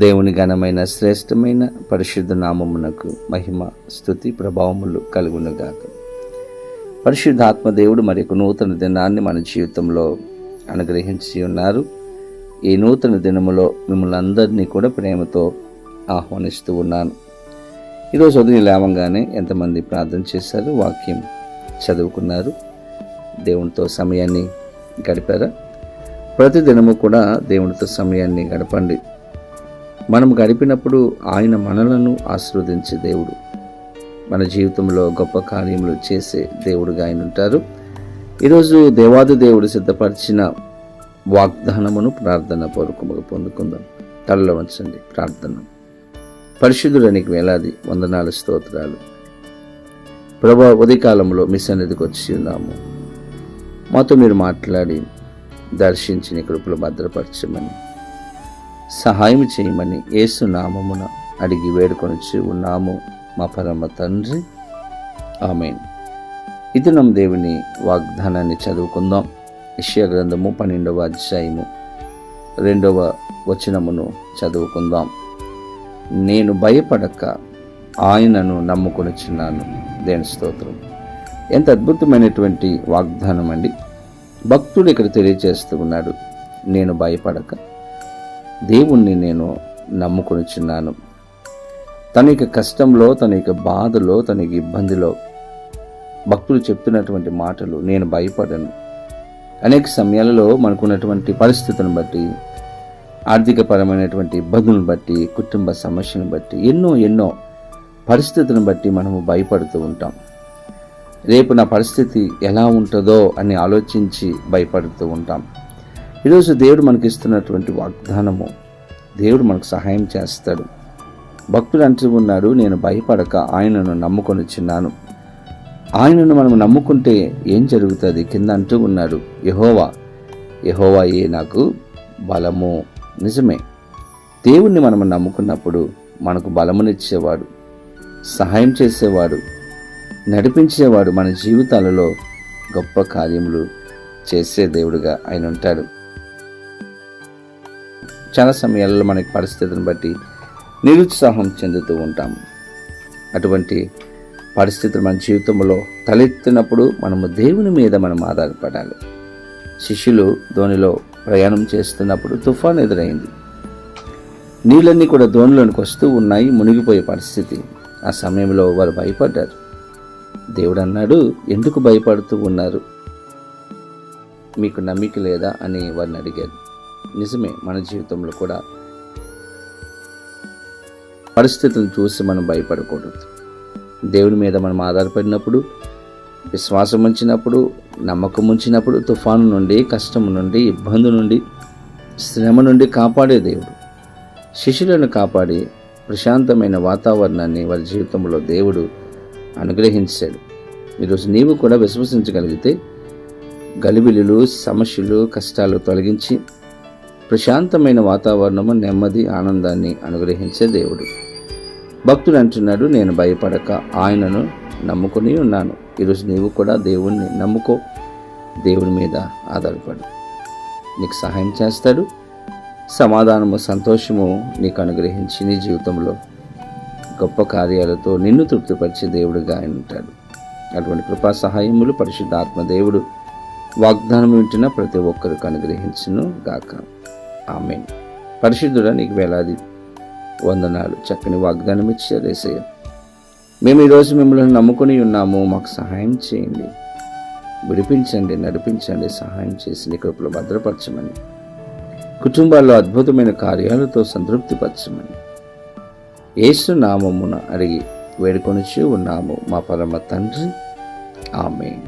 దేవుని ఘనమైన శ్రేష్టమైన పరిశుద్ధ నామమునకు మహిమ స్తుతి ప్రభావములు కలుగునుగాక. పరిశుద్ధాత్మ దేవుడు మరి ఒక నూతన దినాన్ని మన జీవితంలో అనుగ్రహించి ఉన్నారు. ఈ నూతన దినములో మిమ్మల్ని అందరినీ కూడా ప్రేమతో ఆహ్వానిస్తూ ఉన్నాను. ఈరోజు ఉదయం లేవంగానే ఎంతమంది ప్రార్థన చేశారు, వాక్యం చదువుకున్నారు, దేవునితో సమయాన్ని గడిపారా? ప్రతి దినము కూడా దేవునితో సమయాన్ని గడపండి. మనం గడిపినప్పుడు ఆయన మనలను ఆశీర్వదించే దేవుడు, మన జీవితంలో గొప్ప కార్యములు చేసే దేవుడుగా ఆయన ఉంటారు. ఈరోజు దేవాది దేవుడు సిద్ధపరిచిన వాగ్దానమును ప్రార్థన పూర్వకముగా పొందుకుందాం. తలలో వంచండి, ప్రార్థన. పరిశుద్ధుడానికి వేలాది వందనాలు, స్తోత్రాలు. ప్రభా, ఉదయకాలంలో మీ సన్నిధికి వచ్చి ఉన్నాము. మాతో మీరు మాట్లాడి దర్శించి నీ కృపలో భద్రపరచమని, సహాయం చేయమని యేసు నామమున అడిగి వేడుకొనిచ్చి ఉన్నాము మా పరమ తండ్రి, ఆమేన్. ఇది నమ్మ దేవుని వాగ్దానాన్ని చదువుకుందాం. యెషయా గ్రంథము 12వ అధ్యాయము 2వ వచనమును చదువుకుందాం. నేను భయపడక ఆయనను నమ్ముకొనిచున్నాను. దేని స్తోత్రం. ఎంత అద్భుతమైనటువంటి వాగ్దానం అండి. భక్తుడు ఇక్కడ తెలియజేస్తూ ఉన్నాడు, నేను భయపడక దేవుణ్ణి నేను నమ్ముకొనిచున్నాను. తన యొక్క కష్టంలో, తన యొక్క బాధలో, తన యొక్క ఇబ్బందిలో భక్తులు చెప్తున్నటువంటి మాటలు, నేను భయపడను. అనేక సమయాలలో మనకున్నటువంటి పరిస్థితులను బట్టి, ఆర్థికపరమైనటువంటి ఇబ్బందులను బట్టి, కుటుంబ సమస్యను బట్టి, ఎన్నో పరిస్థితులను బట్టి మనము భయపడుతూ ఉంటాం. రేపు నా పరిస్థితి ఎలా ఉంటుందో అని ఆలోచించి భయపడుతూ ఉంటాం. ఈరోజు దేవుడు మనకి ఇస్తున్నటువంటి వాగ్దానము, దేవుడు మనకు సహాయం చేస్తాడు. భక్తుడు అంటూ ఉన్నాడు, నేను భయపడక ఆయనను నమ్ముకొనిచున్నాను. ఆయనను మనం నమ్ముకుంటే ఏం జరుగుతుంది? కింద అంటూ ఉన్నాడు, యెహోవాయే నాకు బలము. నిజమే, దేవుణ్ణి మనం నమ్ముకున్నప్పుడు మనకు బలమునిచ్చేవాడు, సహాయం చేసేవాడు, నడిపించేవాడు, మన జీవితాలలో గొప్ప కార్యములు చేసే దేవుడుగా ఆయన ఉంటాడు. చాలా సమయాల్లో మనకి పరిస్థితిని బట్టి నిరుత్సాహం చెందుతూ ఉంటాము. అటువంటి పరిస్థితులు మన జీవితంలో తలెత్తినప్పుడు మనము దేవుని మీద మనం ఆధారపడాలి. శిష్యులు ధోనిలో ప్రయాణం చేస్తున్నప్పుడు తుఫాను ఎదురైంది. నీళ్ళన్నీ కూడా ధోనిలోనికి వస్తూ ఉన్నాయి, మునిగిపోయే పరిస్థితి. ఆ సమయంలో వారు భయపడ్డారు. దేవుడు అన్నాడు, ఎందుకు భయపడుతూ ఉన్నారు? మీకు నమ్మిక లేదా అని వారిని అడిగారు. నిజమే, మన జీవితంలో కూడా పరిస్థితులను చూసి మనం భయపడకూడదు. దేవుని మీద మనం ఆధారపడినప్పుడు, విశ్వాసం ఉంచినప్పుడు, నమ్మకం ఉంచినప్పుడు తుఫాను నుండి, కష్టం నుండి, ఇబ్బంది నుండి, శ్రమ నుండి కాపాడే దేవుడు. శిష్యులను కాపాడి ప్రశాంతమైన వాతావరణాన్ని వారి జీవితంలో దేవుడు అనుగ్రహించాడు. ఈరోజు నీవు కూడా విశ్వసించగలిగితే గలిబిలులు, సమస్యలు, కష్టాలు తొలగించి ప్రశాంతమైన వాతావరణము, నెమ్మది, ఆనందాన్ని అనుగ్రహించే దేవుడు. భక్తుడు అంటున్నాడు, నేను భయపడక ఆయనను నమ్ముకుని ఉన్నాను. ఈరోజు నీవు కూడా దేవుణ్ణి నమ్ముకో, దేవుని మీద ఆధారపడు. నీకు సహాయం చేస్తాడు. సమాధానము, సంతోషము నీకు అనుగ్రహించి నీ జీవితంలో గొప్ప కార్యాలతో నిన్ను తృప్తిపరిచే దేవుడుగా ఆయన ఉంటాడు. అటువంటి కృపా సహాయములు పరిశుద్ధాత్మ దేవుడు వాగ్దానం వింటున్న ప్రతి ఒక్కరికి అనుగ్రహించును గాక. ఆమేన్. పరిశుద్ధుడా, నీకు వేలాది వందనాలు. చక్కని వాగ్దానం ఇచ్చారు యేసయ్య. మేము ఈరోజు మిమ్మల్ని నమ్ముకుని ఉన్నాము, మాకు సహాయం చేయండి, విడిపించండి, నడిపించండి, సహాయం చేసి నీ కృపలో భద్రపరచమని, కుటుంబాల్లో అద్భుతమైన కార్యాలతో సంతృప్తిపరచమని యేసు నామమున అడిగి వేడుకొనిచి ఉన్నాము మా పరమ తండ్రి, ఆమేన్.